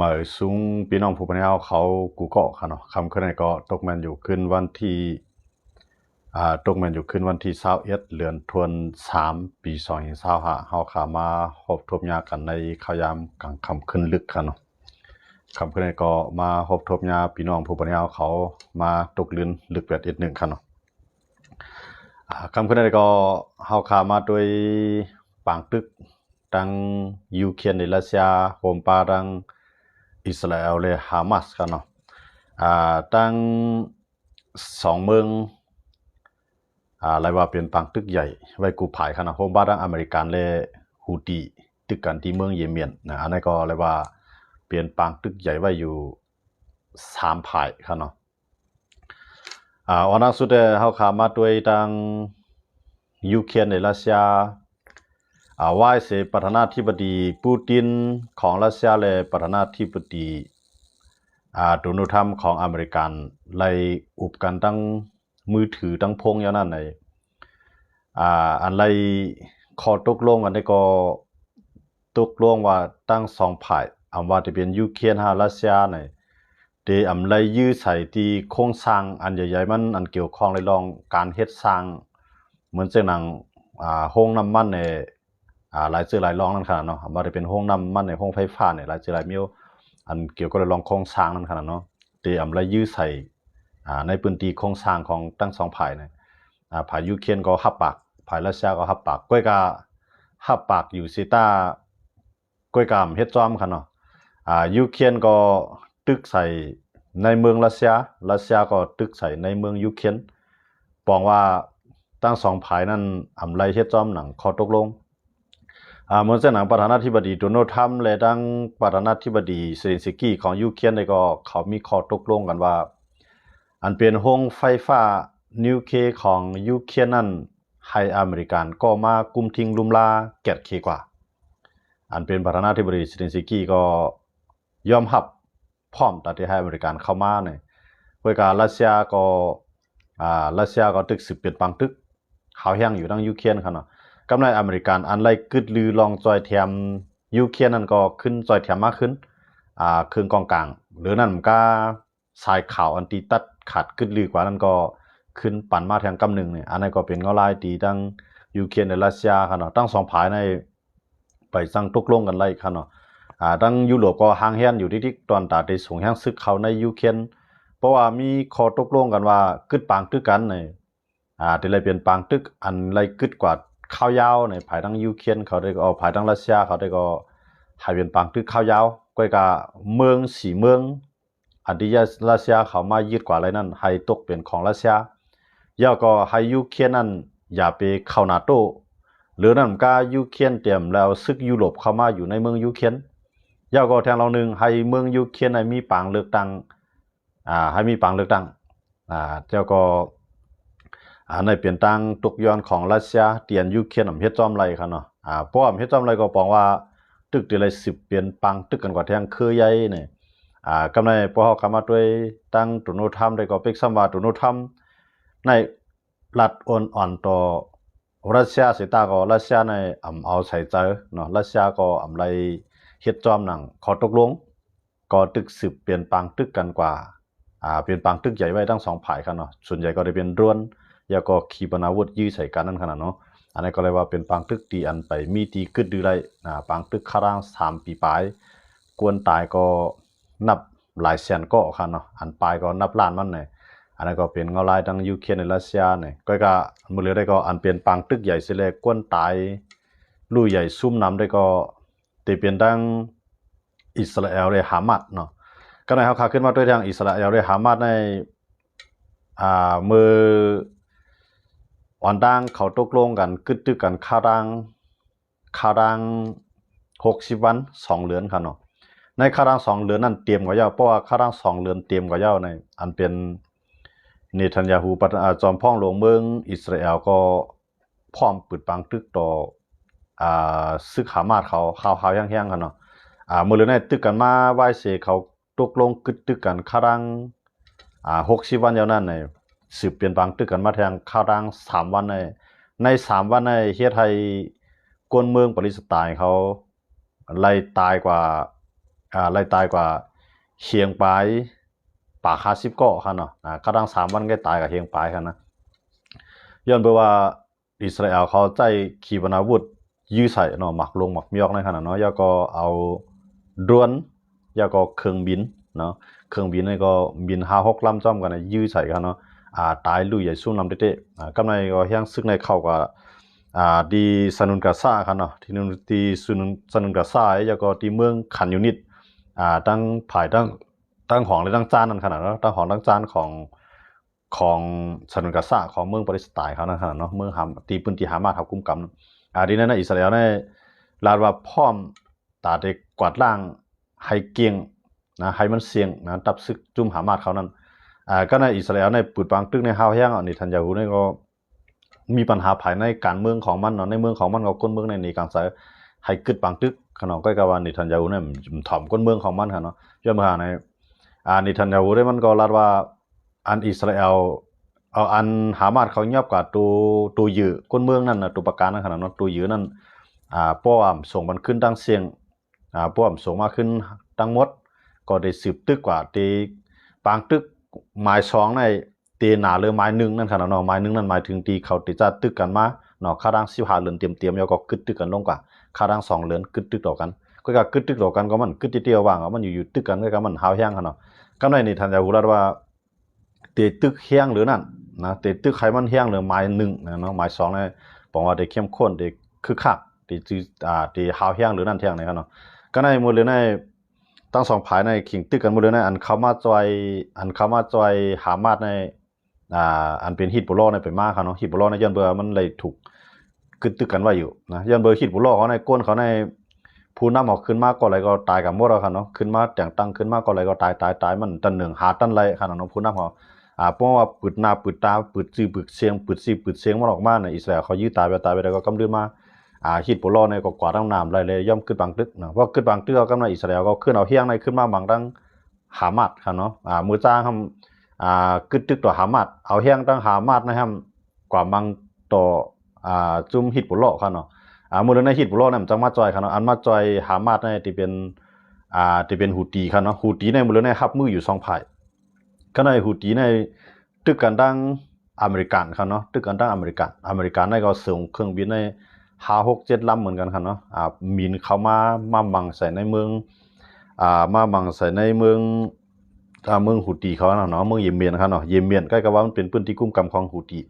มาสูงพี่น้องผู้ปกครองเขากูเกาะค่ะเนาะคำขึ้นในก็ตกมันอยู่ขึ้นวันที่ตกมันอยู่ขึ้นวันที่21เดือนธันวาคมปี2025เฮาขามาพบทบยากันในข่าวยามกลางค่ำขึ้นลึกค่ะเนาะคำขึ้นในก็มาพบทบยาพี่น้องผู้ปกครองเขามาตกลื่นลึกแบบอีกหนึ่งค่ะเนาะคำขึ้นในก็เฮาขามาโดยปางตึกดังยูเครนในรัสเซียโฮมปาดังอิสราเอลและฮามาสกันเนาะตั้งสองเมืองอะไรว่าเป็นปังตึกใหญ่ไว้กูภายขนาดโฮมบ้านดังอเมริกันและฮูตีตึกกันที่เมืองเยเมนนะอันนี้ก็อะไรว่าเปลี่ยนปังตึกใหญ่ไว้อยู่3ภายขนาดวันนั้นสุดเขาขามาด้วยดังยูเครนในรัสเซียว่าเสประธานาธิบดีปูตินของรัสเซียและประธานาธิบดีโดนัลด์ทรัมป์ของอเมริกันไล่อุบกันตั้งมือถือตั้งพงอย่างนั้นในอันไล่ขอตกลงกันได้ก็ตกลงว่าตั้งสองฝ่ายว่าจะเป็นยูเครนหารัสเซียในเดอำไล่ยื้อใส่ที่โครงสร้างอันใหญ่ๆมันอันเกี่ยวข้องในรองการเฮ็ดสร้างเหมือนเจ้าหนังโรงน้ำมันในหลายเจอหลายรองนั่นขนาดเนาะว่าจะเป็นห้องน้ำมันในห้องไฟฟ้าเนี่ยหลายเจอหลายมิวอันเกี่ยวกับรองโครงสร้างนั่นขนาดเนาะเตรียมและยื้อใส่ในพื้นที่โครงสร้างของทั้งสองฝ่ายเนี่ยฝ่ายยูเครนก็ฮับปากฝ่ายรัสเซียก็ฮับปากก้อยกาฮับปากอยู่ซิต้าก้อยกามเฮ็ดจอมขนาดเนาะยูเครนก็ตึกใส่ในเมืองรัสเซียก็ตึกใส่ในเมืองยูเครนบอกว่าทั้งสองฝ่ายนั้นไรเฮ็ดจอมหนังข้อตกลงเมื่อเส้นหนังประธานาธิบดีโดนัลด์ทรัมป์และดังประธานาธิบดีเซเลนสกี้ของยูเครนได้ก็เขามีข้อตกลงกันว่าอันเป็นโรงไฟฟ้านิวเคลียร์ของยูเครนนั้นให้อเมริกันก็มากุมทิ้งลุมลาแกะเคกว่าอันเป็นประธานาธิบดีเซเลนสกี้ก็ยอมรับพร้อมตัดที่ให้อเมริกันเข้ามาเนี่ยเพื่อการรัสเซียก็ตึกสืบเปลี่ยนปังตึกเขาแห้งอยู่ดังยูเครนครับเนาะกำไรอเมริกันอันไรกึดลือลองจอยแถมยูเครนนั่นก็ขึ้นจอยแถมมากขึ้นเครื่องกองกลางหรือนั่นมันก็สายข่าวอันตีตัดขาดกึดลือกว่านั้นก็ขึ้นปั่นมาแทงกำหนึ่งเนี่ยอันนั้นก็เป็นเงาลายตีตั้งยูเครนในรัสเซียครับเนาะตั้งสองภายในไปสั่งตกลงกันไรครับเนาะตั้งยุโรปก็ห่างเฮียนอยู่ที่ตอนตาได้ส่งแห้งซึกเขาในยูเครนเพราะว่ามีข้อตกลงกันว่ากึดปางตึกกันเนี่ยที่ไรเป็นปางตึกอันไรกึดกว่าข้าวยาวในภายทั้งยูเครนเขาได้ก็ภายทั้งรัสเซียเขาได้ก็ให้เป็นปังตึกข้าวยาวก็กะเมืองสี่เมืองอันที่รัสเซียเขามายึดกว่าอะไรนั่นให้ตกเป็นของรัสเซียย่อก็ให้ยูเครนนั่นอย่าไปเข้านาโตหรือนั่นก็ยูเครนเตรียมแล้วซึกยุโรปเข้ามาอยู่ในเมืองยูเครนย่อก็แทงเราหนึ่งให้เมืองยูเครนให้มีปังเลือกตั้งให้มีปังเลือกตั้งเจ้าก็ในเปลี่ยนตั้งตกย้อนของรัสเซียเตียนยูเครนเฮ็ดจอมไรครับเนาะเพราะว่าเฮ็ดจอมไรก็บอกว่าตึกที่ไร10เปลี่ยนปังตึกกันกว่าแทงคือใหญ่เนี่ยกำในพอเฮาเข้ามาด้วยตั้งโดนัลด์ทรัมป์ได้ก็เป็กซ้ำว่าโดนัลด์ทรัมป์ในรัฐอ่อนๆต่อรัสเซียสิตาก็รัสเซียในเอาใส่ใจเนาะรัสเซียก็ไรเฮ็ดจอมหนังขอตกลงก็ตึก10เปลี่ยนปังตึกกันกว่าเปลี่ยนปังตึกใหญ่ไว้ทั้ง2ฝ่ายครับเนาะส่วนใหญ่ก็ได้เป็นร่วนยาก็ขีปนาวุธยื้อใส่กันนั่นขนาดเนาะอันนี้ก็เลยว่าเป็นปังตึกตีอันไปมีตีกึดดื้อไรปังตึกคาราง3ปีปลายกวนตายก็นับหลายแสนก็ครับเนาะอันปลายก็นับล้านมันเนี่ยอันนี้ก็เป็นเงาลายทั้งยูเครนและรัสเซียเนี่ยก็มือเรือได้ก็อันเป็นปังตึกใหญ่เสียเลยกวนตายลู่ใหญ่ซุ่มน้ำได้ก็ตีเป็นทั้งอิสราเอลและฮามาสเนาะก็ในเขาขาขึ้นมาด้วยทางอิสราเอลและฮามาสในมือวันดังเขาตกลงกันกึดตึกกันค่าดัง60 วัน2เดือนครับเนาะในค่าดัง2เดือนนั่นเตรียมกว่าเย้าเพราะว่าค่าดัง2เดือนเตรียมกว่าเย้าในอันเป็นเนทันยาฮูจอมพ่องหลวงเมืองอิสราเอลก็พร้อมปิดปังตึกต่อซึกฮามาสเขาแห้งๆกันเนาะมื้อเหลือในตึกกันมาไหว้เสเขาตกลงกึดตึกกันค่าดัง60 วันยาวนั้นในสืบเปลี่ยนปังตึกกันมาแทงข้าวดัง3 วันใน3 วันในเฮ็ดให้กวนเมืองปาเลสไตน์เขาไล่ตายกว่า ไล่ตายกว่าเชียงปายป่าคาสิบเกาะครับเนาะกระดัง3 วันก็ตายกับเชียงปายครับนะย้อนไปว่าอิสราเอลเขาใจขีปนาวุธยื้อใส่เนาะหมักลงหมักมียอกในขนาดเนาะแล้วก็เอาดรวนแล้วก็เครื่องบินเนาะเครื่องบินนี่ก็บิน5-6 ลำจ้อมกันนะยื้อใส่กันเนาะตายลุยใหญ่สู้ลำเตะกำในก็เฮียงซึกในเข้ากับดีสนุนกาซาครับเนาะที่นู่นที่สนุนกาซาแล้วก็ที่เมืองขันยูนิตตั้งผายตั้งของและตั้งจานนั่นขนาดเนาะตั้งของตั้งจานของสนุนกาซาของเมืองปาเลสไตน์เขานั่นขนาดเนาะเมืองตีปืนที่ฮามาสทับกุมกำดีนั้นนะอิสราเอลเนี่ยลาดว่าพร้อมตาเด็กกวาดล่างให้เกียงนะให้มันเสียงนะตับซึกจุ่มฮามาสเขานั่นก็ในอิสราเอลในปุดบางตึกในฮาวแห้งนี่ทันยาหูนี่ก็มีปัญหาภายในการเมืองของมันเนาะในเมืองของมันก็ก้นเมืองในนี้การใส่ให้กึดบางตึกขนาดก็กว่านี่ทันยาหูเนี่ยมันถ่อมก้นเมืองของมันค่ะเนาะย้อนมาในนี่ทันยาหูได้มันก็ลาดว่าอันอิสราเอลเอาอันฮามาสเขาเงียบกว่าตัวยื้อก้นเมืองนั่นนะตัวประกันนั่นขนาดนั้นตัวยื้อนั่นป้อมส่งมันขึ้นตั้งเสียงป้อมส่งมาขึ้นตั้งหมดก็ได้สืบตึกกว่าตีบางตึกหมาย2ในตีหนาหรือหมาย1นั่นขนาดเนาะหมาย1นั่นหมายถึงตีเขาติดจะตึกกันมาเนาะค่าดัง15 เหรียญเตรียมแล้วก็กึดตึกกันลงกว่าค่าดัง2 เหรียญกึดตึกต่อกันก็กึดตึกต่อกันก็มันกึดเดียวว่างมันอยู่ตึกกันก็มันหาวแห้งค่ะเนาะก็ในนี่ท่านจะรู้แล้วว่าตีตึกแห้งหรือนั่นนะตีตึกไขมันแห้งหรือหมาย1นะเนาะหมาย2เนี่ยบอกว่าได้เข้มข้นได้คึกคักตีตีหาวแห้งหรือนั่นแห้งเนี่ยครับเนาะก็ในหมดเลยในตั้ง2 ภายในขิงตึกกันหมดเลยในอันเข้ามาจอยหามาดในอันเป็นฮิตบุลในไปมากครับเนาะฮิตบุลในย้อนเบอร์มันเลยถูกกึดตึกกันไว้อยู่นะย้อนเบอร์ฮิตบุลเขาในก้นเขาในผู้นำออกขึ้นมากก็อะไรก็ตายกับหมดแล้วครับเนาะขึ้นมาแต่งตั้งขึ้นมากก็อะไรก็ตายมันตันหนึ่งหาตันไรครับเนาะผู้นำเขาเพราะว่าปืดหน้าปืดตาปืดจื้อปืดเสียงปืดเสียงมันออกมาในอิสราเอลเขายื้อตายไปแล้วก็กำลือมาฮิตบุลในก็กวาดน้ำเลยย่อมขึ้นบางตึกนะเพราะขึ้นบางตึกก็กำลังอิสราเอลก็ขึ้นเอาเฮี้ยงในขึ้นมาบางดังหามัดครับเนาะมือจ้างทำกึดตึกต่อหามัดเอาเฮี้ยงตั้งหามัดนะครับกว่ามังต่อจุ่มฮิตบุลครับเนาะมูลในฮิตบุลเนี่ยมันจังมาจอยครับเนาะอันมาจอยหามัดในที่เป็นฮูตีครับเนาะฮูตีในมูลในฮับมืออยู่2 ฝ่ายก็ในฮูตีในตึกกันตั้งอเมริกันครับเนาะตึกกันตั้งอเมริกันในก็ส่งเครื่องบินใน5-6-7 ลำเหมือนกันครับเนาะมินเข้ามาบังใส่ในเมืองมาบังใส่ในเมืองฮูตีเขาเนาะเมืองเยเมนครับเนาะเยเมนใกล้กับว่ามันเป็นพื้นที่กุมกำของฮูตี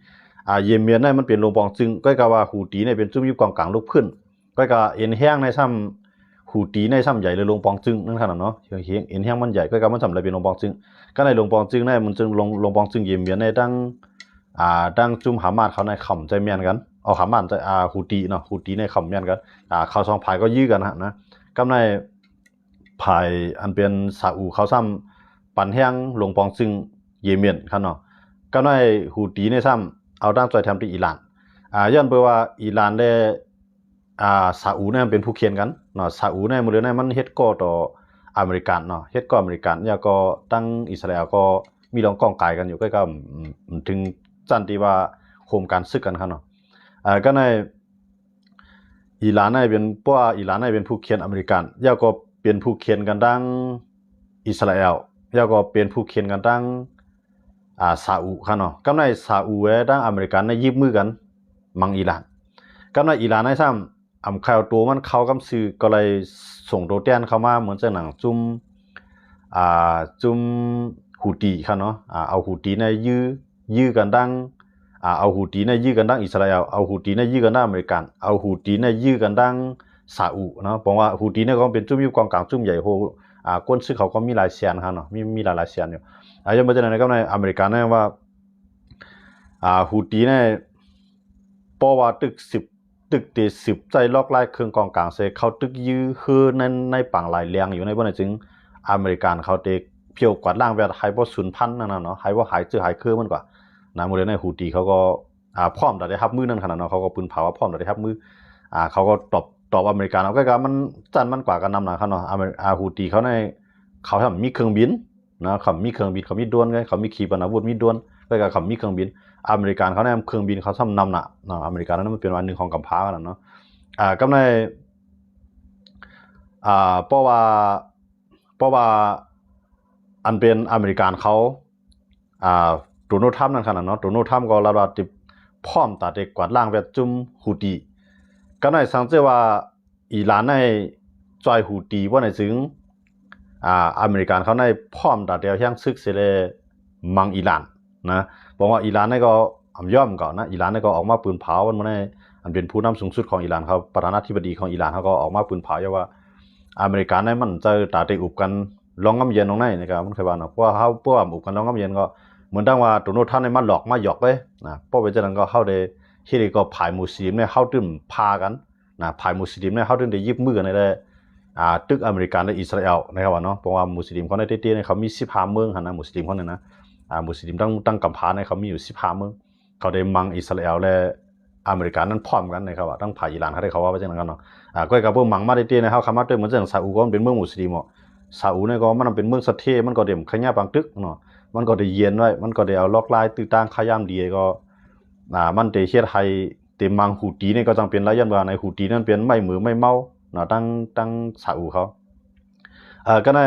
เยเมนเนี่ยมันเป็นโรงปองจึงใกล้กับว่าฮูตีเนี่ยเป็นจุ่มยุบกองกลางลูกพื้นใกล้กับเอ็นแห้งในซ้ำฮูตีในซ้ำใหญ่เลยโรงปองจึงนั่นขนาดเนาะเอ็นแห้งมันใหญ่ใกล้กับมันซ้ำเลยเป็นโรงปองจึงก็ในโรงปองจึงในมันจึงโรงปองจึงเยเมนในตั้งจุ่มหามาดเขาในข่ำใจเมียนกันเอาหามาดใจฮูตีเนาะฮูตีในข่ำเมียนกันเขา2 ฝ่ายก็ยื้อกันนะก็ในภายอันเป็นซาอุเขาซ้ำปันแห้งลงปองซึ่งเยเมนครับเนาะก็ในฮูตีในซ้ำเอาด้านจอยทำที่อิหร่านย้อนไปว่าอิหร่านได้ซาอุเนี่ยเป็นผู้เขียนกันเนาะซาอุเนี่ยมือเลยเนี่ยมันเฮ็ดก่อต่ออเมริกันเนาะเฮ็ดก่ออเมริกันแล้วก็ตั้งอิสราเอลก็มีรองกองกายกันอยู่ใกล้กับถึงจันที่ว่าโคมการซึกกันครับเนาะก็ในอิหร่านเนี่ยเป็นเพราะว่าอิหร่านเนี่ยเป็นผู้เขียนอเมริกันแล้วก็เป็นผู้เขียนกันดังอิสราเอลแล้วก็เป็นผู้เขียนกันดังซาอุครับเนาะก็ในซาอุดังอเมริกันในยิบมือกันมังอิหร่านก็ในอิหร่านในซ้ำข่าวตัวมันเข้ากำซื้อก็เลยส่งโดแตนเข้ามาเหมือนจะหนังจุ่มฮูตีครับเนาะเอาฮูตีในยื้อกันดังเอาฮูตีในยื้อกันดังอิสราเอลเอาฮูตีในยื้อกันดังอเมริกันเอาฮูตีในยื้อกันดังซาอุเนาะบอกว่าฮูตีเนี่ยก็เป็นจุ่มยุบกองกลางจุ่มใหญ่โหก้นซึ่งเขาก็มีหลายเสียนครับเนาะมีหลายเสียนอยู่ยังไม่ใช่ในก็ในอเมริกันเนี่ยว่าฮูตีเนี่ยเพราะว่าตึกตี10ใจลอกไล่เครื่องกองกลางเสเขาตึกยื้อคือในปังหลายเลียงอยู่ในบ่ในจึงอเมริกันเขาเตกเพียวกวาดล่างแบบไฮบ่0,000นั่นน่ะเนาะไฮบ่หายหายคือมันกว่านะมื้อในฮูตีเขาก็พร้อมได้รับมือนั่นขนาดเนาะเขาก็ปืนเผาพร้อมได้รับมือเขาก็ตอบอเมริกันเอาก็มันจันมันกว่ากันนำหนักครับเนาะฮูตีเขาในเขาทำมีเครื่องบินนะเขามีเครื่องบินเขามีดวนไงเขามีขีปนาวุธมีดวนก็เขามีเครื่องบินอเมริกันเขาในเครื่องบินเขาทำนำหนักเนาะอเมริกันนั้นมันเป็นวันหนึ่งของกำพร้ากันเนาะก็ในเพราะว่า เพราะว่าอันเป็นอเมริกันเขาโดนัลด์ทรัมป์นั่นขนาดเนาะโดนัลด์ทรัมป์ก็ระดับที่พร้อมตัดเด็กกวาดล่างแบบจุ่มฮูตีก็ในสังเกตว่าอิหร่านในจอยฮูตีว่าในถึงอเมริกันเขาในพร้อมตัดเดียวแห่งซึกเสเลมังอิหร่านนะบอกว่าอิหร่านในก็ย่อมก่อนนะอิหร่านในก็ออกมาปืนเผาวันนี้อันเป็นผู้นำสูงสุดของอิหร่านเขาประธานาธิบดีของอิหร่านเขาก็ออกมาปืนเผาว่าอเมริกันในมันจะตัดเด็กอุบกันลองน้ำเย็นตรงไหนนะครับมันเคยว่าเนาะเพราะว่าเขาพวกอุบกันลองน้ำเย็นก็เหมือนดังว่าโดนัลด์ทรัมป์ในมันหลอกมาหยอกเลยนะเพราะว่าจะนั้นก็เข้าได้ที่นี่ก็ผ่ายมุสลิมเนี่ยเข้าตึ้มพากันนะผ่ายมุสลิมเนี่ยเข้าตึ้มได้ยิบมือกันเลยตึกอเมริกันและอิสราเอลนะครับว่าเนาะเพราะว่ามุสลิมเขาในเตี้ยๆเนี่ยเขามี15 เมืองนะมุสลิมเขาเนี่ยนะมุสลิมตั้งกำพร้าเนี่ยเขามีอยู่15 เมืองเขาได้มังอิสราเอลและอเมริกันนั้นพร้อมกันนะครับว่าตั้งผ่ายอิหร่านเขาได้เขาว่าไปจังนั้นเนาะก็กับพวกมังมาเตี้ยๆเนี่ยเขาคำว่าด้วยเหมือนเรื่องซาอุก็เป็นเมืองมุสลิมอ่ะซาอุเนี่ยก็มันเป็นเมืองสะเทมันก็เด่มขยับบางตึกเนาะมันก็ได้เย็นไว้มันก็ได้เอาล็อกไลน์ตื้อตั้งขย้ำดีก็มันได้เฮ็ดให้เต็มมังฮูตีนี่ก็ต้องเป็นระยะเวลาในฮูตีนั่นเป็นไม่มือไม่เมาเนาะตั้งซาอุเขาก็ได้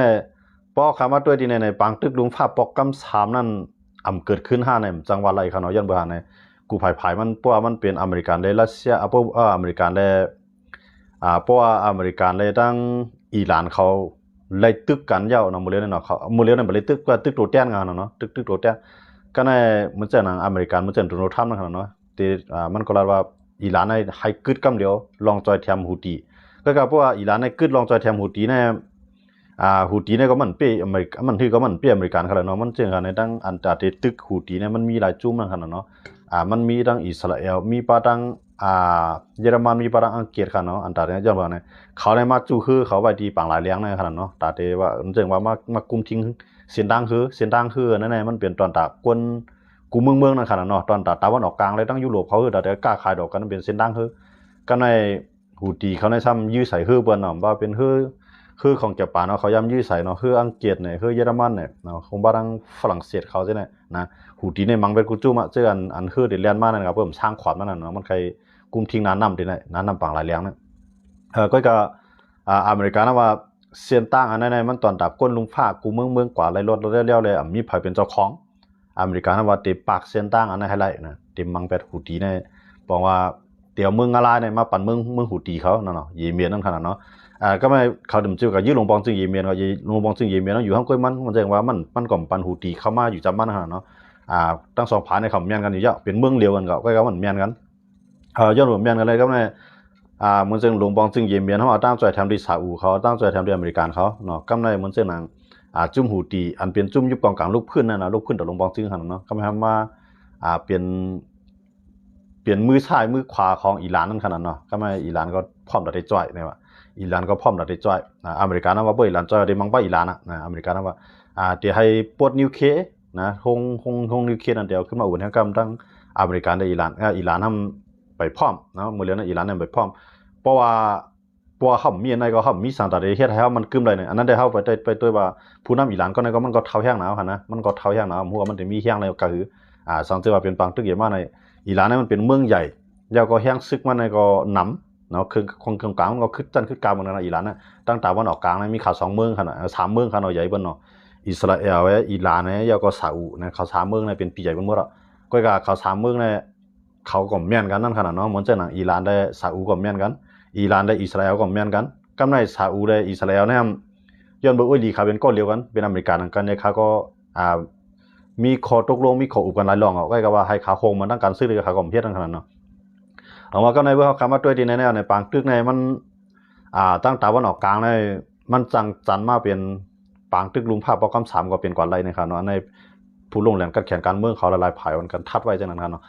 พอคำว่าด้วยที่ในปังตึกลุงภาพปอกกำ3นั่นเกิดขึ้น5ในจังหวัดไรเขาเนาะยันเวลาในกูภายมันเพราะว่ามันเป็นอเมริกันและรัสเซียอเมริกันและเพราะว่าอเมริกันและตั้งอิหร่านเขาเลยตึกกันยาวเนาะมือเลี้ยนเนาะเขามือเลี้ยนนั่นเลยตึกว่าตึกโตเตี้ยนกันเนาะตึกโตเตี้ยก็ในมันจะนั่งอเมริกันมันจะโดนัลด์ทรัมป์นั่นเนาะที่มันก็เลยว่าอิหร่านในให้กึดกำเดียวลองจอยเทียมฮูตีก็เพราะว่าอิหร่านในกึดลองจอยเทียมฮูตีเนี่ยฮูตีเนี่ยก็มันเป้อเมริกมันที่ก็มันเป้อเมริกันเขาเลยเนาะมันเจอกันในตั้งอันตราตึกฮูตีเนี่ยมันมีหลายจุ่มนั่นขนาดเนาะมันมีตั้งอิสราเอลมีปาตั้งเยอรมันมีปาตั้งอังกฤษขนาดเนาะอันตราเนี่ยย้อนว่าเนี่ยเขาได้มาจู่คือเขาไปดีปังหลายเลี้ยงในขนาดเนาะตาเตว่ามันเจอว่ามากุมทิ้งเสียงดังคือนั่นแหละมันเป็นตอนตากวนกูเมืองนั่นขนาดเนาะตอนตาวันออกกลางเลยตั้งยุโรปเขาแต่กล้าขายดอกกันเป็นเส้นดังก็ในฮูตีเขาในซ้ำยื้อใส่เปิ้นเนาะว่าเป็นของญี่ปุ่นเนาะเขาย้ำยื้อใส่เนาะอังกฤษเนี่ยเยอรมันเนี่ยเนาะคงบ่ดังฝรั่งเศสเขาใช่ไหมนะฮูตีเนี่ยมังเป็นกูจูมาเจออันเดแลนด์มานั่นครับเพิ่มสร้างขวัญนั่นเนาะมันใครกุมทิ้งน้ำดิเนี่ยน้ำปังหลายเลี้ยงนะก็อเมริกานะว่าเสียนตั้งอันนั้นมันตอนดับก้นลุงฟ้ากูเมืองกว่าไรรถเลี้ยวเลยมีไผเป็นเจ้าของอเมริกานะว่าเตปากเสียนตั้งอันนั้นให้ไรนะเตมังเป็ดฮูตีเนี่ยบอกว่าเดี๋ยวเมืองอะไรเนี่ยมาปั่นเมืองฮูตีเขาเนาะเยเมียนนั่นขนาดเนาะก็ไม่เขาดื่มจิ้วกับยื้อลงปองจึงเยเมียนก็ยื้อลงปองจึงเยเมียนอยู่ห้องก้อยมันแสดงว่ามันก่อมปั่นฮูตีเข้ามาอยู่จำมันขนาดเนาะตั้ง2 ผาในเขาเมียนกันอยู่เยอะเป็นเมืองเดียวกันก็มันเมียนกันย้อนหลวงเมียนกันเลยก็ไม่มันจึงลงบองจึงเยเมียนเขาตั้งใจทำดีซาอุเขาตั้งใจทำดีอเมริกันเขาเนาะก็ไม่มันจึงนางจุ่มฮูตีอันเป็นจุ่มยุบกองกลางลูกพื้นนั่นนะลูกพื้นต่อลงบองจึงขนาดเนาะก็ไม่ทำมาเปลี่ยนมือซ้ายมือขวาของอิหร่านนั่นขนาดเนาะก็ไม่อิหร่านก็พร้อมได้จ่อยเนี่ยว่าอิหร่านก็พร้อมได้จ่อยอเมริกันนะว่าบ่อิหร่านจ่อยได้มังบ่อิหร่านนะอเมริกันนะว่าเดี๋ยวให้ปลดนิวเคลียร์นะคงนิวเคลียร์นั่นเดียวขึ้นมาอุ่นให้กำตั้งอเมริกันได้อิหร่านทำไปพร้อมเนาะมื้อเรียนอิหร่านเนี่ยไปพร้อมเพราะว่าเขามีอะไรก็เขามีสังกัดเฮ็ดให้มันกึมเลยเนี่ยอันนั้นได้เข้าไปตัวว่าผู้นำอิหร่านก็ในก็มันก็เท่าแห้งหนาวหั่นนะมันก็เท่าแห้งหนาวหัวมันจะมีแห้งอะไรก็คือสังเกตว่าเป็นปังตึกใหญ่มากในอิหร่านเนี่ยมันเป็นเมืองใหญ่แล้วก็แห้งซึกมันในก็หนำเนาะคือคงกลางมันก็คึกกลางมันนะอิหร่านน่ะตั้งแต่วันออกกลางมีข่าว2 เมืองขนาด3 เมืองขนาดใหญ่เบิ่นเนาะอิสราเอลอิหร่านเนี่ยแล้วก็ซาอุนะข่าว3 เมืองเนี่ยเป็นปีใหญ่เบิ่นหมดอ่ะก็ข่าว3 เมืองเนี่ยเขาก็แม่นกันนั่นขนาดเนาะเหมือนจะน่ะอิหร่านได้ซาอุก็แม่นกันอิหร่านได้อิสราเอลก็แม่นกันกำในซาอุได้อิสราเอลเนี่ยย้อนบ่อุ้ยลีเขาเป็นก้อนเดียวกันเป็นอเมริกันกันเนี่ยเขาก็มีข้อตกลงมีข้ออุปกันหลายรองเอาก็ว่าให้ขาโคงมันตั้งการซื้อเลยขาก็เฮ็ดทั้งขนาดเนาะเอาว่าก็ในเมื่อเขาคำว่าด้วยที่แน่ๆในปางตึกในมันตั้งตาวันออกกลางในมันจันมาเป็นปางตึกลุงภาพปอกำ3ก็เป็นกว่าไรนะครับเนาะในผู้ลงแหลมกันแข่งการเมืองเขาละลายผายกันทัดไว้จังนั้นครับเนาะ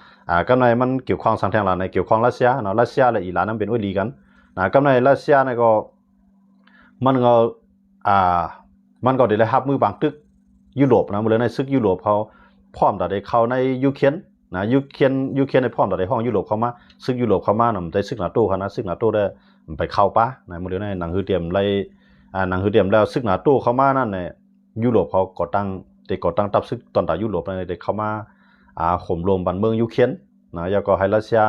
ก็ในมันเกี่ยวข้องสังแทงหลายในเกี่ยวข้องรัสเซียเนาะรัสเซียและอิหร่านนั้นเป็นอุ้ยลีกันก็ในรัสเซียในก็มันก็ได้รับมือบางตึกยุโรปนะมื้อในซึกยุโรปเขาพร้อมแต่ได้เข้าในยูเครนนะยูเครนในพร้อมแต่ได้ห้องยุโรปเข้ามาซึกยุโรปเข้ามานำได้ซึกนาโต้เขานะซึกนาโต้ได้ไปเข้าปะในมื้อในหนังฮือเตรียมไล่หนังฮือเตรียมแล้วซึกนาโต้เข้ามานั่นเนี่ยยุโรปเขาก่อตั้งทัพซึกตอนตายุโรปได้เข้ามาข่มโลมบ้านเมืองยูเครนนะแล้วก็ให้รัสเซีย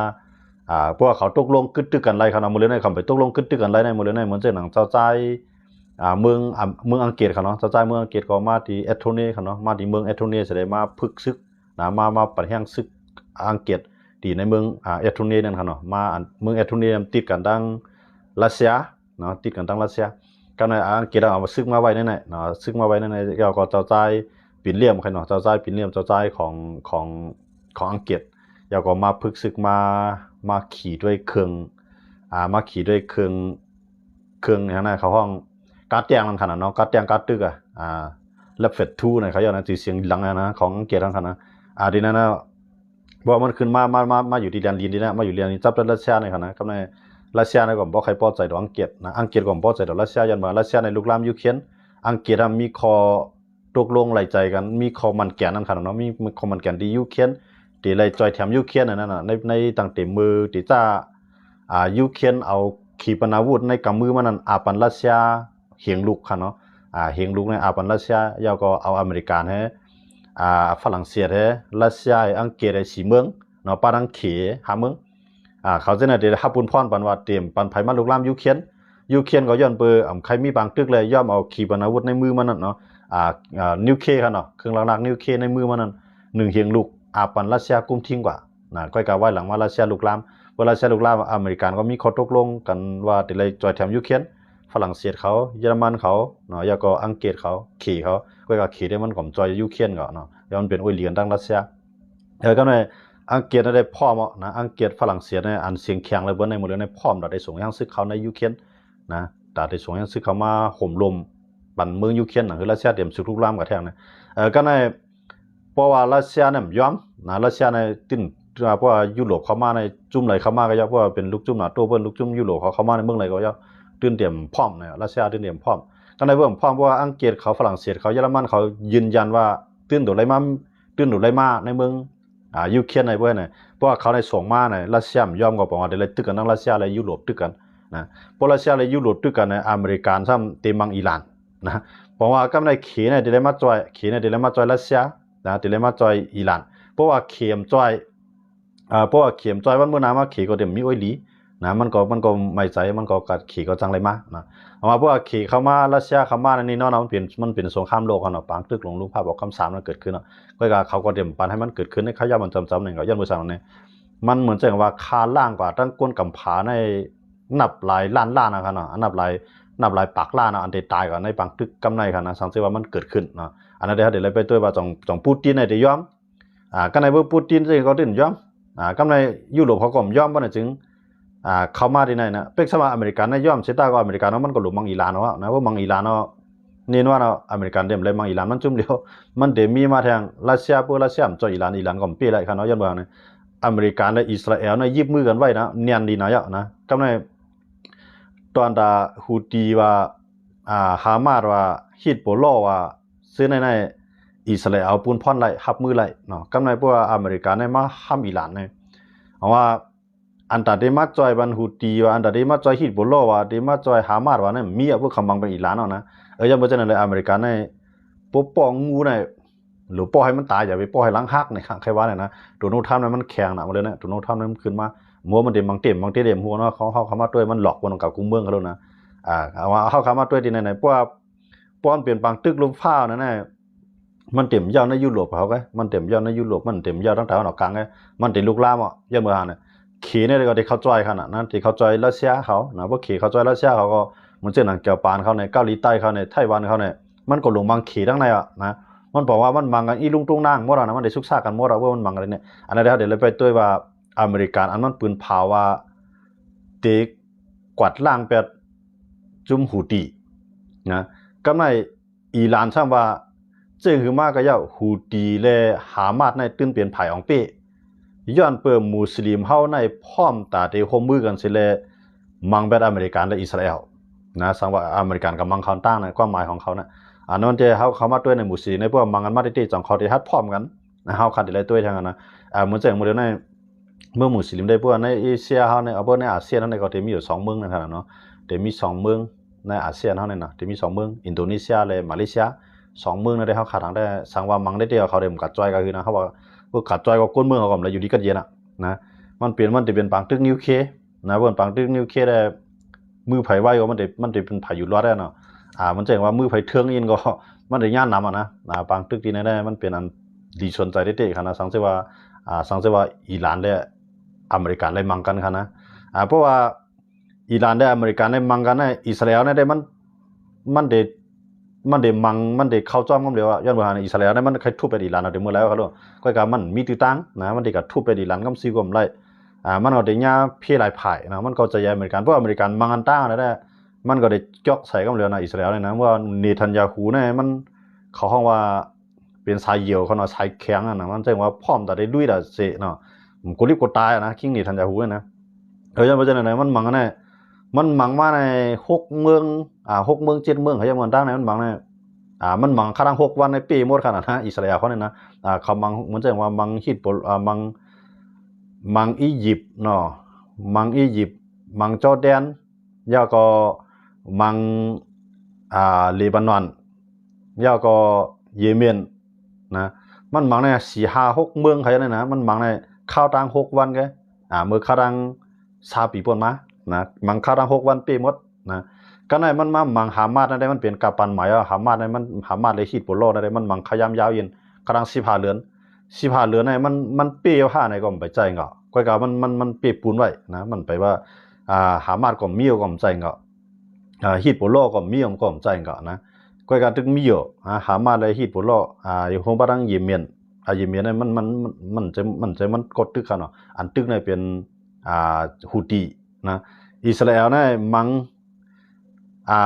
พวกเขาตกลงกึดตึกกันไรเขานะมื้อในเขาไปตกลงกึดตึกกันไรในมื้อในเหมือนเจ้าหนังเจ้าใจ เมืองอังกฤษเขาเนาะเจ้าใจเมืองอังกฤษก็มาที่เอสโทเนียเขาเนาะมาที่เมืองเอสโทเนียแสดงมาพึกซึกนะมาปะแห่งซึกอังกฤษที่ในเมืองเอสโทเนียนั่นเขาเนาะมาเมืองเอสโทเนียติดกันดังรัสเซียเนาะติดกันดังรัสเซียก็ในอังกฤษเอาซึกมาไว้นั่นแหละเนาะซึกมาไว้นั่นในเราก็เจ้าใจปิ่นเหลี่ยมเขาเนาะเจ้าใจปิ่นเหลี่ยมเจ้าใจของอังกฤษเราก็มาพึกซึกมาขี่ด้วยเครื่องมาขี่ด้วยเครื่องอย่างนั้นเขาห้องการแจ้งนั่นขนาดเนาะการแจ้งการตึกแล้วเฟดทูเนี่ยเขาอย่างนั้นจีเสียงหลังนะของอังกฤษนั่นขนาดดีนั่นนะบอกมันขึ้นมาอยู่ที่เรียนลินดีนะมาอยู่เรียนลินจับรัสเซียในขนาดก็ในรัสเซียในก็บอกใครพอใจต่ออังกฤษนะอังกฤษก็พอใจต่อรัสเซียยันมารัสเซียในลุกลามยูเครนอังกฤษมีคอตกลงไหลใจกันมีคอมันแก่นนั่นขนาดเนาะมีคอมันแก่นที่ยูเครนที่ไหลจอยแถมยูเครนนั่นน่ะในต่างเต็มมือที่จะยูเครนเอาขีปนาวุธในกำมือมันนั่นปันรัสเซียเหียงลูกค่ะเนาะเหียงลูกในปันรัสเซียยาวก็เอาอเมริกันให้ฝรั่งเศสให้รัสเซียอังกฤษให้สีเมืองเนาะปารังเขหาเมืองเขาจะเนี่ยเดี๋ยวฮับปุนพรปันว่าเตรียมปันไผ่มาลุกลามยูเครนก็ย้อนเปอใครมีบางตึกเลยย่อมเอาขีปนาวุธในมือมันนั่นเนาะนิวเคลียร์ค่ะเนาะเครื่องหลักนิวเคลียร์ในมือมันนั่นหนึ่งเหียงลูกปันรัสเซียกุมทิ้งกว่านะก้อยกาไว้หลังว่ารัสเซียลุกลามเวลาเซลุกลาอเมริกันก็มีข้อตกลงกันว่าจะเลยจอยแถมยูเครนฝรั่งเศสเขาเยอรมันเขาเนาะแล้วก็อังกฤษเขาขี่เขาก็ขี่ได้มันก่อมจอยยูเครนก็เนาะแล้วมันเป็นอวยเหรียญดังรัสเซียก็ในอังกฤษได้พร้อมนะอังกฤษฝรั่งเศสในอันเสียงแข็งเลยเบิ้ลในหมดเลยในพร้อมได้ส่งยังซึกเขาในยูเครนนะแต่ได้ส่งยังซึกเขามาห่มลมบันเมืองยูเครนนะคือรัสเซียเตรียมซึกลุกลามกับแทงนะก็ในเพราะว่ารัสเซียเนี่ยยอมนะรัสเซียในติ้นเพราะว่ายุโรปเข้ามาในจุ่มไหลเข้ามาก็ยากเพราะว่าเป็นลูกจุ่มนะตัวเปิ้ลลูกจุ่มยุโรปเขาเข้ามาในเมืองไหนก็ยากตื่นเตรียมพร้อมเนี่ยรัสเซียตื่นเตรียมพร้อมก็ในเบื้องพร้อมเพราะว่าอังกฤษเขาฝรั่งเศสเขาเยอรมันเขายืนยันว่าตื่นตัวไรมาในเมืองยูเครนในเบื้องเนี่ยเพราะว่าเขาในส่งมาเนี่ยรัสเซียยอมก็บอกว่าเดี๋ยวเลยตึกกันทั้งรัสเซียและยุโรปตึกกันนะเพราะรัสเซียและยุโรปตึกกันในอเมริกันซ้ำเต็มมังอิหร่านนะเพราะว่าก็ในเขเนี่ยเดี๋ยวเลยมาจอยรัสเซียนะเดี๋ยวเลยมาจอยอิหร่านเพราะว่าเข็มจอยเพราะว่าเข็มจอยวันเมื่อนามาขี่ก็เดี๋ยวมีอ้อยหลีนะมันก็ไม่ใจมันก็กัดขี่ก็จังไรมานะเอามาเพราะว่าขี่เข้ามารัสเซียเข้ามาในนี้เนาะมันเป็นสงครามโลกเนาะปางตึกหลงรูปภาพบอกคำสามมันเกิดขึ้นเนาะก็เขาก็เดี๋ยวปันให้มันเกิดขึ้นในขย่ามันจำหนึ่งก็ย้อนมือสั่งเนี่ยมันเหมือนจะว่าคาล่างกว่าตั้งก้นกำผาในนับหลายล้านนะครับเนาะนับหลายปากล้านอันเดตายก่อนในปางตึกกำในค่ะนะสังเกตว่ามันเกิดขึ้นเนาะอันนั้นเดี๋ยวเลยไปตัวว่าจงปูตินในเดี๋ยวย้อมก็ในเมื่อปูตินซึ่งเขาดิ้นย้อมก็ในยุโรปเขาก็ย้อมว่าเนี่ยจึงเข้ามาที่ไหนนะเป็กสมาอเมริกันในย้อมเซต้าก็อเมริกันเนาะมันก็หลุมมังอิหร่านเนาะนะว่ามังอิหร่านเนาะนี่ว่าเนาะอเมริกันเดิมเลยมังอิหร่านมันจุ่มเดียวมันเดมีมาทางรัสเซียพวกรัสเซียจ่ออิหร่านก็เปรี้ยอะไรค่ะเนาะยันว่าเนี่ยอเมริกันและอิสราเอลเนี่ยยิบมือกันไว้นะเนียนดีนะยะนะก็ในตอนดาฮูตีว่าฮามาสว่าฮิตโปโลว่าซื้อในอิสราเอลปูนพ่อนไหลหับมือไหลเนาะก็ในพวกอเมริกันเนี่ยมาห้ามอิหร่านเนี่ยเอาว่าอันตัดได้มาจอยบันฮูตีว่าอันตัดได้มาจอยฮิตโปโลว่าได้มาจอยฮามาสว่าเนี่ยมีพวกคำบังเป็นอิหร่านเนาะนะยังไม่ใช่ในอเมริกันเนี่ยปุ๊บป้องงูเนี่ยหรือป้อให้มันตายอย่าไปป้อให้ล้างหักเนี่ยใครว่าเนี่ยนะตัวโน้ตทำเนี่ยมันแข็งหนักมาเลยนะตัวโน้ตทำเนี่ยมันขึ้นมามัวมันเต็มบางเต็มหัวเนาะเขามาด้วยมันหลอกคนกับกุ้งเมืองเขาแล้วนะเอาว่าเขามาด้วยที่ไหนเพราะว่าป้อนเปลี่ยนบางตึกลมฟ้านั่นแหละมันเต็มยาวในยุโรปเขาไงมันเต็มยาวในยุโรปมันเต็มยาวตั้งแต่วันออกกลางไงมันเต็มลุกลามยันเมื่อหาเนี่ยขี่เนี่ยก็ที่เขาจอยขนาดนั้นที่เขาจอยรัสเซียเขานะพวกขี่เขาจอยรัสเซียเขาก็เหมือนเช่นหนังเกี่ยวปานเขาเนี่ยเกาหลีใต้เขาเนี่ยไต้หวันเขาเนี่ยมันก็ลงบางขี่ทั้งในนะมันบอกว่ามันมังกันอีลุงตุงนางหมดนะมันได้ซุกซากกันหมดว่ามันมังอะไรเนี่ยอันนั้นเดี๋ยวเราไปตัวว่าอเมริกันอันนั้นปืนเผาว่าเด็กกวาดล่างเป็ดจุ่มหูตีนะก็ในอิหร่านช่างว่าเจ้าคือมากก็ย่าหูตีและหามาดในตื้นเปลี่ยนไผ่ของเป้ย้อนเปิ่มมุสลิมเฮาในพร้อมตาเตะโฮมมือกันสิเลมังแบบอเมริกันและอิสราเอลนะสังว่าอเมริกันกับมังเขาตั้งในความหมายของเขานะอันนั้นจะเขามาด้วยในมุสลิมในพวกมังกันมาที่จังเขาที่ฮัดพร้อมกันนะเฮาขัดอะไรด้วยทางนั้นนะเหมือนอย่างเมื่อในเมื่อมุสลิมได้พวกในเอเชียเฮาในในอาเซียนในก็จะมีอยู่2เมืองนะครับเนาะจะมี2เมืองในอาเซียนเฮาเนี่ยนะจะมี2เมืองอินโดนีเซียและมาเลเซีย2เมืองในเขาขาดทางได้สังว่ามังได้เดียวเขาได้กัดจอยก็คือนะเขาว่าพวกกัดจอยก็ก้นเมืองเขาก็เลยอยู่ดีกันเย็นนะมันจะเป็นปังตึกนิวเคลียร์นะเพื่อนปังตึกนิวเคลียร์ได้มือไผ่ไว้ก็มันจะเป็นไผ่อยู่รอดได้เนาะ มันแจ้งว่ามือไผเทืองอินก็มันได้ย่านนำนะบางตึกที่ไหนได้มันเป็นอันดีสนใจได้ๆค่ะนะสังเกตว่าอิหร่านและอเมริกันได้มังกันค่ะนะเพราะว่าอิหร่านและอเมริกันได้มังกันนะอิสราเอลได้มันได้มังมันได้เข้าจ้อมกันเดียวย้อนว่าอิสราเอลได้มันใครทุบไปอิหร่านเอาเดี๋ยวมื้อแล้วครับก็กะมันมีติตังนะมันได้ก็ทุบไปอิหร่านกำซีกมไล่มันเอาได้ญาเพ่หลายฝ่ายนะมันก็จะย้ายอเมริกันเพราะอเมริกันมังอันต้าได้มันก็ได้จอกใส่กันเดียวนะอิสราเอลเลยนะว่าเนทันยาฮูเนี่ยมันเขาห้องว่าเป็นสายเหี่ยวเขาเนาะสายแข็งนะมันแจ้งว่าพร้อมแต่ได้ลุยแต่เสเนาะกูรีบกูตายนะคิงเนทันยาฮูเนี่ยนะย้อนว่าจังได๋มันมังเนี่ยมันมังมาใน6เมือง6เมือง7เมืองเขายังมันตั้งในมันมังเนี่ยมันมังครั้ง6วันในปีหมดขนาดนะอิสราเอลเขาเนี่ยนะเขามังมันแจ้งว่ามังฮิตมังอียิปต์เนาะมังอียิปต์มังจอร์แดนแล้วก็มังเลบานอนแล้วก็เยเมนนะมันมังใน4-5-6เมืองเขาเนี่ยนะมันมังในข้าวตัง6วันแกเมื่อข้าวตัง20ปีป่นมานะมังข้าวตัง6วันปีหมดนะก็ในมันมามังหามาดได้มันเป็นกัปตันหมายหามาดได้มันหามาดเลยฮิตโปโลได้มันมังขยามยาวยินข้าวตัง15เดือน15เดือนเนี่ยมันเปรี้ยว5ในก็ไปใจเงาะก้อยกะมันเปรี้ยวปูนไว้นะมันไปว่าหามาดก็มีก็ใจเงาะฮิตโปโลก็มีก็ใจเงาะนะก้อยกะตึกมีอยู่หามาดเลยฮิตโปโลอยู่ของบ้านเยเมนเยเมนเนี่ยมันกดตึกกันเนาะอันตึกเนี่ยเป็นฮูตีนะอิสราเอลเนี่ยมัง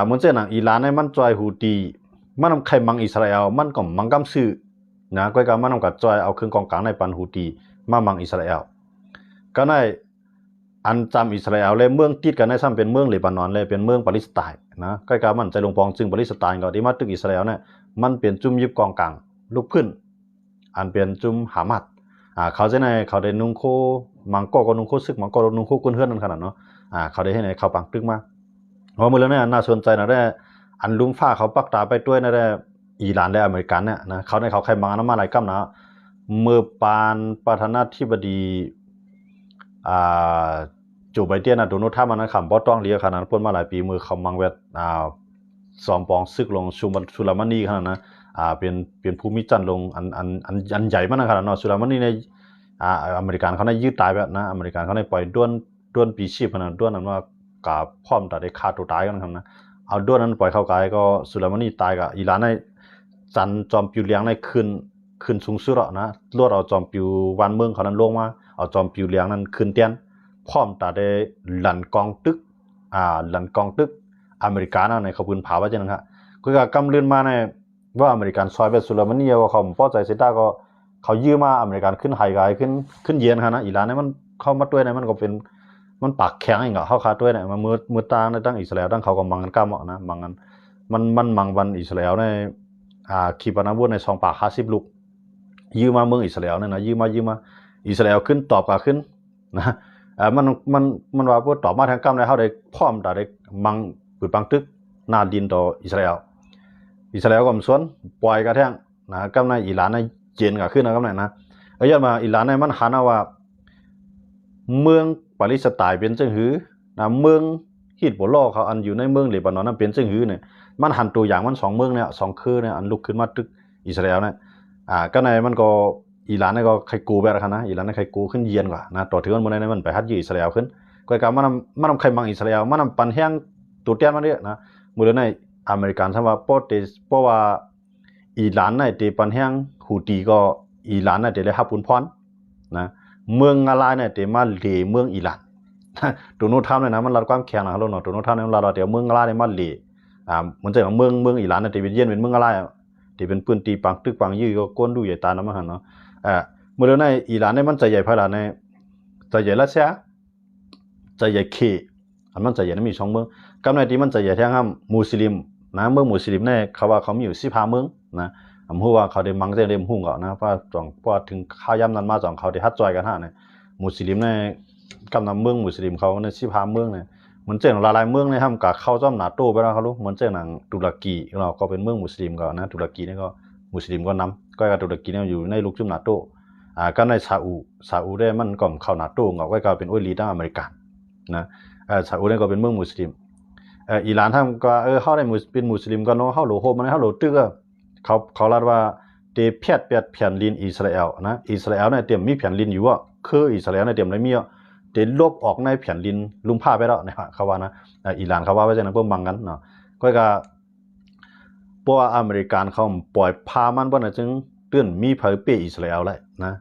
มันเจ้าหนังอิหร่านเนี่ยมันจอยฮูตีมันใครมังอิสราเอลมันก็มังกำซื้อนะก้อยกะมันก็จอยเอาเครื่องกองกลางในปันฮูตีมามังอิสราเอลก็ในอันจำอิสราเอลเลยเมืองติดกันในซ้ำเป็นเมืองเลบานอนเลยเป็นเมืองปาเลสไตน์นะก้อยกะมันใจลงปองจึงปาเลสไตน์ก็ที่มาตึกอิสราเอลเนี่ยมันเป็นจุ่มยิบกองกลางลุกขึ้นอันเป็นจุ่มหามัดเขาจะในเขาได้นุ่งโคมังก็นุ่งโคซึกมังก็นุ่งโคกุนเฮือนนั่นขนาดเนาะเขาได้ให้ในเขาปังตึกมาเพราะเมื่อแล้วเนี่ยน่าสนใจนะได้อันลุงฟ้าเขาปักตาไปด้วยนะได้อิหร่านและอเมริกันเนี่ยนะเขาในเขาใครมังน้ำมาหลายกัมนะเมื่อปานประธานาธิบดีโจไบเดนนะโดนัลด์ทรัมป์นะคำบ่ต้องเลียขนาดพ้นมาหลายปีมือเขามังเวทสอมปองซึกลงสุลามานีขนาดนะเป็นภูมิจันทร์ลงอันใหญ่มากขนาดเนาะสุลามานีในอเมริกันเขาในยืดตายแบบนะอเมริกันเขาในปล่อยด้วนปีชีพขนาดด้วนนั้นว่ากับพร้อมแต่ได้ฆ่าตัวตายกันครับนะเอาด้วนนั้นปล่อยเข้ากายก็สุลามานีตายกับอิหร่านในจันจอมปิวเลี้ยงในขึ้นสูงสุดแล้วนะลวดเอาจอมปิววันเมืองเขานั้นลงมาเอาจอมปิวเลี้ยงนั้นขึ้นเตียนพร้อมแต่ได้หลันกองตึกอเมริกันในขบวนผาว่าจังครับก็กำเลื่อนมาในว่าอเมริกันซอยเบสุลามานีว่าเขาพอใจเสร็จได้ก็เขายื้อมาอเมริกันขึ้นไฮไกขึ้นเย็นครับนะอิหร่านเนี่ยมันเข้ามาด้วยเนี่ยมันก็เป็นมันปากแข็งเองเข้าคาด้วยเนี่ยมันมือตางในตั้งอิสราเอลตั้งเขาก็มังกันก้ามนะมังกันมันมังวันอิสราเอลในขีปนาวุธใน2 ปาก50 ลูกยื้อมาเมืองอิสราเอลเนี่ยนะยื้อมาอิสราเอลขึ้นตอบกับขึ้นนะมันว่าพวกตอบมาทางกำไรเขาได้พร้อมแต่ได้มังปืนปังตึกนาดินต่ออิสราเอลก็มันสวนปล่อยกระแทงนะกำไรอิหร่านในเจนกับขึ้นนะกำไรนะย้อนมาอิหร่านในมันหันว่าเมืองปาเลสไตน์เป็นจังหือนะเมืองฮิตโบลเขาอันอยู่ในเมืองเลบานอนนั้นเป็นจังหือเนี่ยมันหันตัวอย่างมัน2เมืองเนี่ย2คือเนี่ยอันลุกขึ้นมาตึกอิสราเอลเนี่ยก็ในมันก็อิหร่านเนี่ยก็ใครกูแบบนั้นนะอิหร่านเนี่ยใครกูขึ้นเยียนกว่านะต่อถึงมันในมันไปฮัดยือิสราเอลขึ้นก็กลายมันใครมังอิสราเอลมันปันแห้งตัวเตี้ยมันเนี่ยนะมือในอเมริกันทว่าเพราะว่าอิหร่านในตีปันแห้งฮูตีก็อิหร่านในตีเลยฮับปุนพรนะเมืองอะไรเนี่ยตีมาเลเมืองอิหร่านตัวโน้ตทำเลยนะมันรัดความแข็งนะเราเนาะตัวโน้ตทำเนี่ยมันรัดเดี๋ยวเมืองอะไรเนี่ยมาเลมันจะของเมืองอิหร่านเนี่ยตีเป็นเย็นเป็นเมืองอะไรตีเป็นปืนตีปังตึกปังยื้อก็ก้นดูใหญ่ตาน้ำมันเนาะเมื่อในอิหร่านเนี่ยมันจะใหญ่พลาในจะใหญ่รัสเซียจะใหญ่เคมันจะใหญ่นั้นมี2เมืองกำในที่มันจะใหญ่แท้งมุสลิมนะเมืองมุสลิมเนี่ยเขาว่าเขามีอยู่15เมืองนะผมพูดว่าเขาได้มังเจเรมหุ่งก่อนนะเพราะถึงข้าย่ำนั้นมาเขาได้ฮัดจอยกันฮะเนี่ยมุสลิมเนี่ยกำนำเมืองมุสลิมเขาใน15เมืองเนี่ยเหมือนเจ้าหลายเมืองเนี่ยทำกับเข้าจ้อมนาโต้ไปแล้วเขารู้เหมือนเจ้าหนังตุรกีเราก็เป็นเมืองมุสลิมก่อนนะตุรกีนี่ก็มุสลิมก็นำก็ตุรกีเนี่ยอยู่ในลูกจุ่มนาโต้ก็ในซาอุได้มันก็เข้านาโต้ก็เป็นโอลีด้าอเมริกันนะซาอุเนี่ยก็เป็นเมืองมุสลิม อิหร่านทำก็เฮาได้เป็นมุสลิมก็เนาะเฮาโหลโฮมันเฮาโหลตึกเขาลาดว่าเตเพียดแผ่นดินอิสราเอลนะอิสราเอลเนี่ยเตรียมมีแผ่นดินอยู่คืออิสราเอลเนี่ยเตรียมได้มีเตลบออกในแผ่นดินลุมผ้าไปแล้วนะเขาว่านะอิหร่านเขาว่าไว้จังนั้นเพิ่นบังกันเนาะก็พวกอเมริกันเขาปล่อยพามันบ่น่ะจึงเตือนมีเผยเปอิสราเอลแหละนะ